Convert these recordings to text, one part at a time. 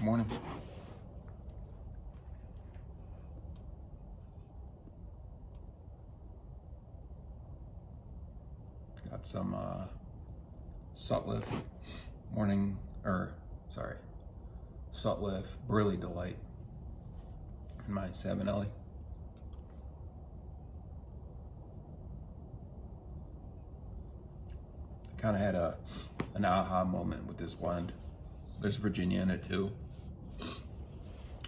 Morning. Got some Sutliff Sutliff Burley Delight in my Savinelli. I kind of had an aha moment with this blend. There's Virginia in it too.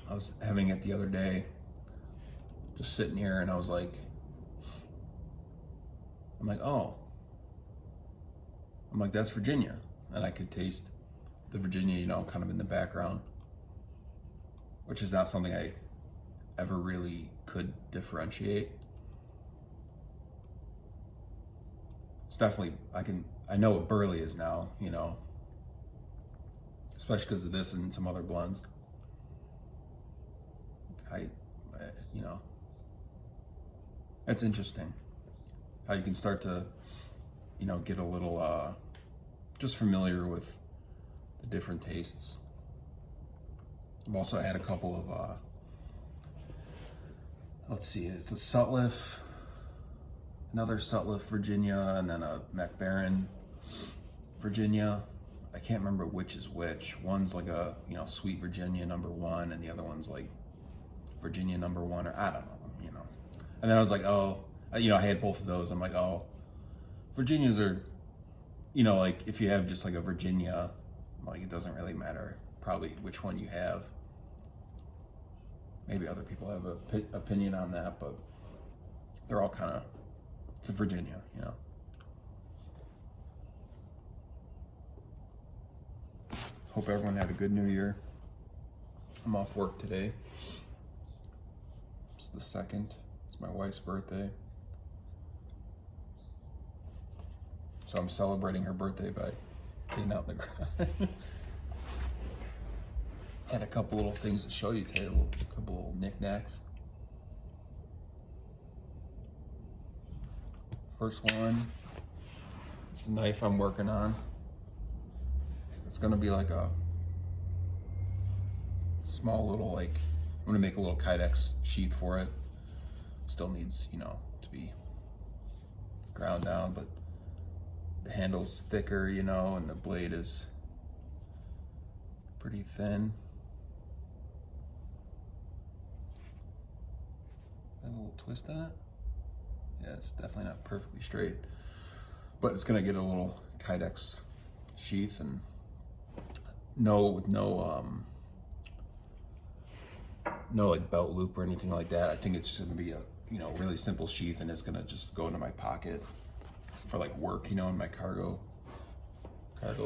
I was having it the other day, just sitting here, and I was like, oh. I'm like, that's Virginia. And I could taste the Virginia, you know, kind of in the background, which is not something I ever really could differentiate. It's definitely, I know what Burley is now, you know, especially because of this and some other blends. You know, it's interesting how you can start to, you know, get a little just familiar with the different tastes. I've also had a couple of let's see, it's the Sutliff, another Sutliff Virginia, and then a McBaron Virginia. I can't remember which is which. One's like a, you know, sweet Virginia #1, and the other one's like Virginia #1, or I don't know, you know. And then I was like, oh, you know, I had both of those. I'm like, oh, Virginias are, you know, like if you have just like a Virginia, like it doesn't really matter probably which one you have. Maybe other people have an opinion on that, but they're all kind of, it's a Virginia, you know. Hope everyone had a good New Year. I'm off work today. It's the 2nd. It's my wife's birthday. So I'm celebrating her birthday by being out in the garage. Had a couple little things to show you today, a couple little knickknacks. First one, it's a knife I'm working on. It's gonna be like a small little, like, I'm gonna make a little Kydex sheath for it. Still needs, you know, to be ground down, but the handle's thicker, you know, and the blade is pretty thin. Got a little twist in it. Yeah, it's definitely not perfectly straight, but it's gonna get a little Kydex sheath, and no like belt loop or anything like that. I think it's gonna be a, you know, really simple sheath, and it's gonna just go into my pocket for like work, you know, in my cargo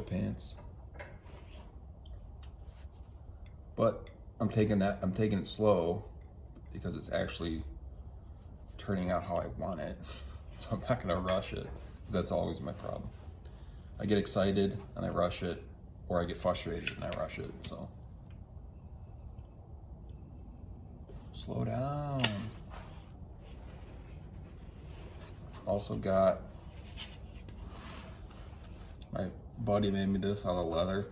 pants. But I'm taking it slow because it's actually turning out how I want it. So I'm not gonna rush it, because that's always my problem. I get excited and I rush it, or I get frustrated and I rush it, so. Slow down. Also got, my buddy made me this out of leather.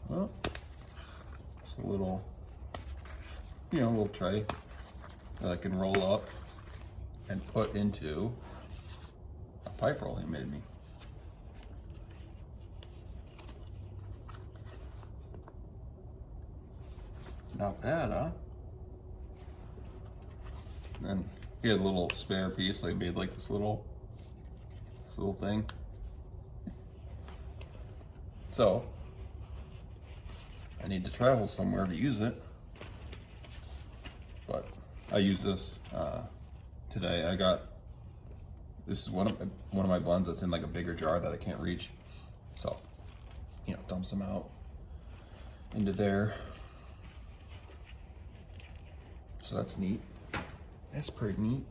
Well, just a little, you know, a little tray that I can roll up and put into a pipe roll he made me. Not bad, huh? And then he had a little spare piece, so he made like this little thing. So I need to travel somewhere to use it, but I use this today. This is one of my blends that's in like a bigger jar that I can't reach, so, you know, dump some out into there. So that's neat. That's pretty neat.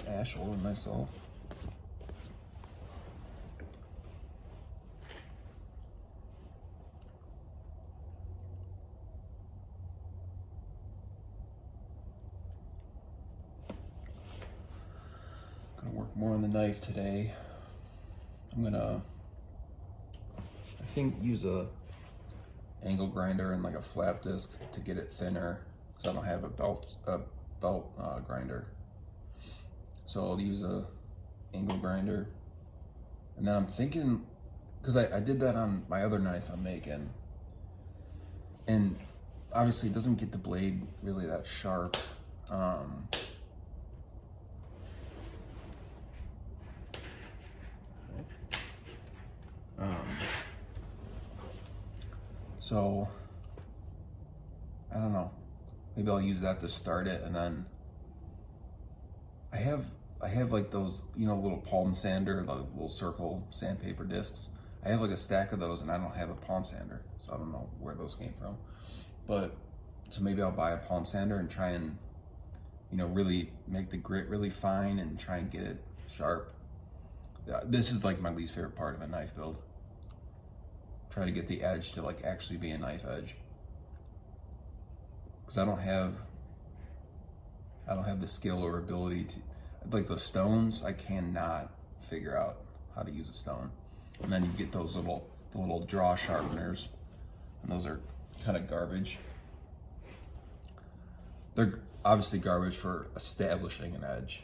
Ash all over myself. Gonna work more on the knife today. I think use a angle grinder and like a flap disc to get it thinner, because I don't have a belt grinder. So I'll use a angle grinder. And then I'm thinking, because I did that on my other knife I'm making, and obviously it doesn't get the blade really that sharp. So I don't know. Maybe I'll use that to start it, and then I have like those, you know, little palm sander, the little circle sandpaper discs. I have like a stack of those, and I don't have a palm sander, so I don't know where those came from. But so maybe I'll buy a palm sander and try and, you know, really make the grit really fine and try and get it sharp. This is like my least favorite part of a knife build. Try to get the edge to like actually be a knife edge, because I don't have the skill or ability to, like those stones, I cannot figure out how to use a stone. And then you get those the little draw sharpeners, and those are kind of garbage. They're obviously garbage for establishing an edge.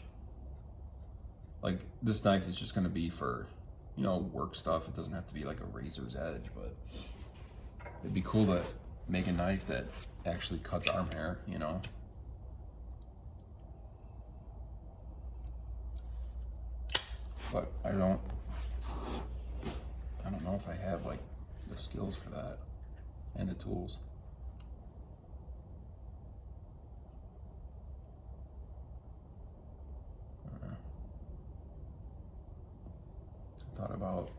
Like this knife is just going to be for, you know, work stuff. It doesn't have to be like a razor's edge, but it'd be cool to make a knife that actually cuts arm hair, you know. But I don't know if I have like the skills for that and the tools. Thought about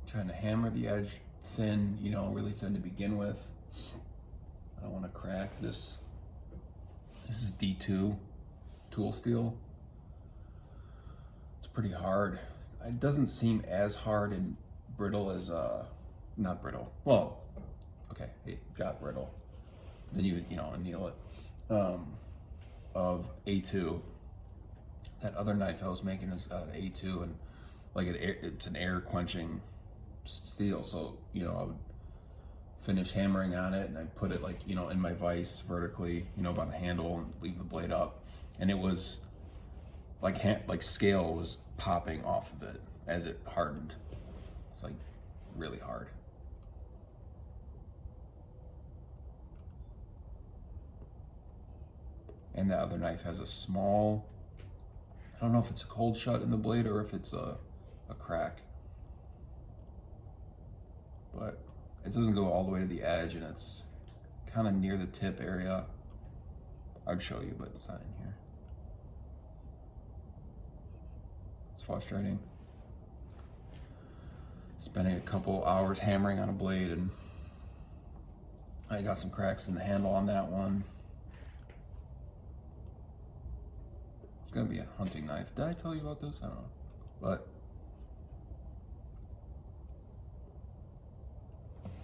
trying to hammer the edge thin, you know, really thin to begin with. I don't want to crack this. This is D2 tool steel. It's pretty hard. It doesn't seem as hard and brittle as not brittle. Well, okay, it got brittle. Then you know, anneal it. Of A2. That other knife I was making is A2, and like it's an air quenching steel. So, you know, I would finish hammering on it, and I'd put it like, you know, in my vise vertically, you know, by the handle, and leave the blade up. And it was like scale was popping off of it as it hardened. It's like really hard. And the other knife has a small, I don't know if it's a cold shut in the blade or if it's a crack, but it doesn't go all the way to the edge, and it's kind of near the tip area. I'd show you, but it's not in here. It's frustrating. Spending a couple hours hammering on a blade, and I got some cracks in the handle on that one. It's gonna be a hunting knife. Did I tell you about this? I don't know. But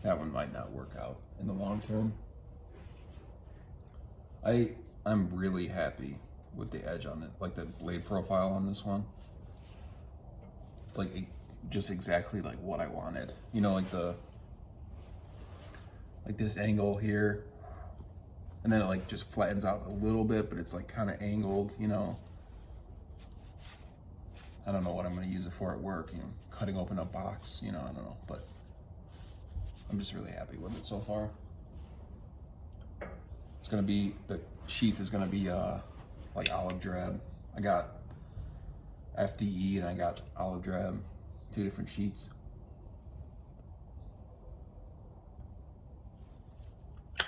that one might not work out in the long term. I'm really happy with the edge on it, like the blade profile on this one. It's like just exactly like what I wanted. You know, like this angle here, and then it like just flattens out a little bit, but it's like kind of angled, you know. I don't know what I'm going to use it for at work, you know, cutting open a box, you know, I don't know, but I'm just really happy with it so far. It's going to be, the sheath is going to be like olive drab. I got FDE and I got olive drab, 2 different sheets. I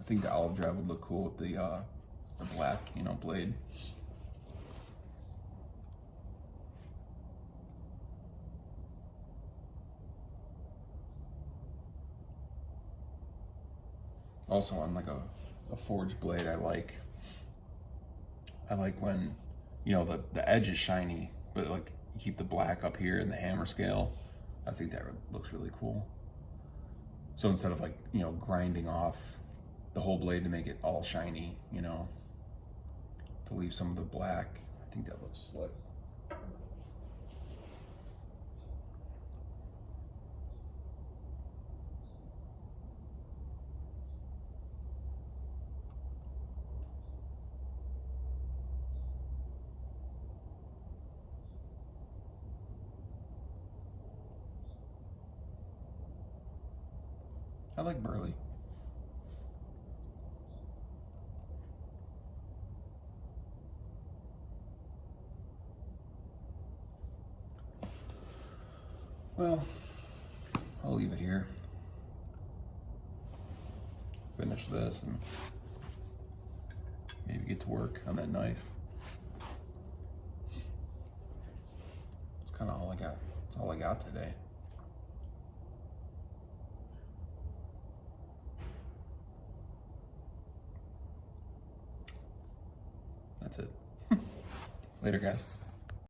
think the olive drab would look cool with the black, you know, blade. Also on like a forged blade, I like when, you know, the edge is shiny, but like you keep the black up here in the hammer scale. I think that looks really cool. So instead of like, you know, grinding off the whole blade to make it all shiny, you know, to leave some of the black, I think that looks slick. I like Burley. Well, I'll leave it here. Finish this and maybe get to work on that knife. That's kind of all I got. That's all I got today. That's it. Later, guys.